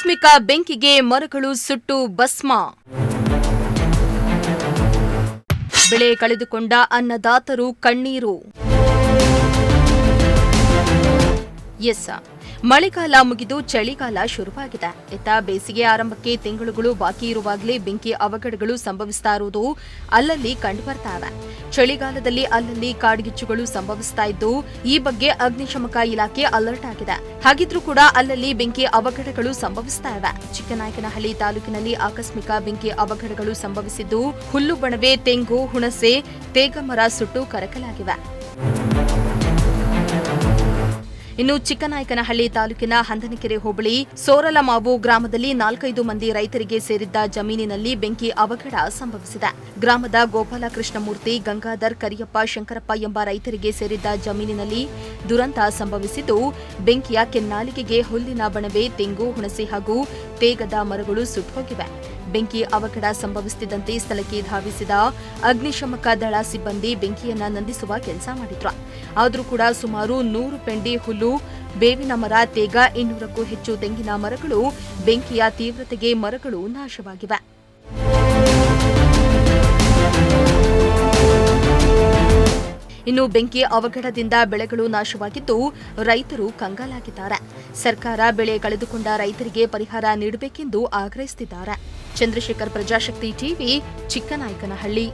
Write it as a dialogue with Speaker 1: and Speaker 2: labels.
Speaker 1: ಆಕಸ್ಮಿಕ ಬೆಂಕಿಗೆ ಮರಗಳು ಸುಟ್ಟು ಭಸ್ಮ. ಬೆಳೆ ಕಳೆದುಕೊಂಡ ಅನ್ನದಾತರು ಕಣ್ಣೀರು. ಮಳೆಗಾಲ ಮುಗಿದು ಚಳಿಗಾಲ ಶುರುವಾಗಿದೆ. ಇತ್ತ ಬೇಸಿಗೆ ಆರಂಭಕ್ಕೆ ತಿಂಗಳುಗಳು ಬಾಕಿ ಇರುವಾಗಲೇ ಬೆಂಕಿ ಅವಘಡಗಳು ಸಂಭವಿಸ್ತಾ ಇರುವುದು ಅಲ್ಲಲ್ಲಿ ಕಂಡುಬರ್ತಾ ಇವೆ. ಚಳಿಗಾಲದಲ್ಲಿ ಅಲ್ಲಲ್ಲಿ ಕಾಡ್ಗಿಚ್ಚುಗಳು ಸಂಭವಿಸ್ತಾ ಇದ್ದು, ಈ ಬಗ್ಗೆ ಅಗ್ನಿಶಾಮಕ ಇಲಾಖೆ ಅಲರ್ಟ್ ಆಗಿದೆ. ಹಾಗಿದ್ರೂ ಕೂಡ ಅಲ್ಲಲ್ಲಿ ಬೆಂಕಿ ಅವಘಡಗಳು ಸಂಭವಿಸ್ತಾ ಇವೆ. ಚಿಕ್ಕನಾಯಕನಹಳ್ಳಿ ತಾಲೂಕಿನಲ್ಲಿ ಆಕಸ್ಮಿಕ ಬೆಂಕಿ ಅವಘಡಗಳು ಸಂಭವಿಸಿದ್ದು, ಹುಲ್ಲು ಬಣವೆ, ತೆಂಗು, ಹುಣಸೆ, ತೇಗಮರ ಸುಟ್ಟು ಕರಕಲಾಗಿವೆ. ಇನ್ನು ಚಿಕ್ಕನಾಯಕನಹಳ್ಳಿ ತಾಲೂಕಿನ ಹಂದನಕೆರೆ ಹೋಬಳಿ ಸೋರಲಮಾವು ಗ್ರಾಮದಲ್ಲಿ 4-5 ಮಂದಿ ರೈತರಿಗೆ ಸೇರಿದ್ದ ಜಮೀನಿನಲ್ಲಿ ಬೆಂಕಿ ಅವಘಡ ಸಂಭವಿಸಿದೆ. ಗ್ರಾಮದ ಗೋಪಾಲಕೃಷ್ಣಮೂರ್ತಿ, ಗಂಗಾಧರ್, ಕರಿಯಪ್ಪ, ಶಂಕರಪ್ಪ ಎಂಬ ರೈತರಿಗೆ ಸೇರಿದ್ದ ಜಮೀನಿನಲ್ಲಿ ದುರಂತ ಸಂಭವಿಸಿದ್ದು, ಬೆಂಕಿಯ ಕೆನ್ನಾಲಿಗೆಗೆ ಹುಲ್ಲಿನ ಬಣವೆ, ತೆಂಗು, ಹುಣಸೆ ಹಾಗೂ ತೇಗದ ಮರಗಳು ಸುಟ್ಟುಹೋಗಿವೆ. ಬೆಂಕಿ ಅವಘಡ ಸಂಭವಿಸುತ್ತಿದ್ದಂತೆ ಸ್ಥಳಕ್ಕೆ ಧಾವಿಸಿದ ಅಗ್ನಿಶಾಮಕ ದಳ ಸಿಬ್ಬಂದಿ ಬೆಂಕಿಯನ್ನ ನಂದಿಸುವ ಕೆಲಸ ಮಾಡಿದ್ರು. ಆದರೂ ಕೂಡ ಸುಮಾರು 100 ಪೆಂಡಿ ಹುಲ್ಲು, ಬೇವಿನ ಮರ, ತೇಗ, 200ಕ್ಕೂ ಹೆಚ್ಚು ತೆಂಗಿನ ಮರಗಳು ಬೆಂಕಿಯ ತೀವ್ರತೆಗೆ ಮರಗಳು ನಾಶವಾಗಿವೆ. ಇನ್ನು ಬೆಂಕಿ ಅವಘಡದಿಂದ ಬೆಳೆಗಳು ನಾಶವಾಗಿದ್ದು, ರೈತರು ಕಂಗಾಲಾಗಿದ್ದಾರೆ. ಸರ್ಕಾರ ಬೆಳೆ ಕಳೆದುಕೊಂಡ ರೈತರಿಗೆ ಪರಿಹಾರ ನೀಡಬೇಕೆಂದು ಆಗ್ರಹಿಸುತ್ತಿದ್ದಾರೆ. ಚಂದ್ರಶೇಖರ್, ಪ್ರಜಾಶಕ್ತಿ ಟಿವಿ, ಚಿಕ್ಕನಾಯಕನಹಳ್ಳಿ.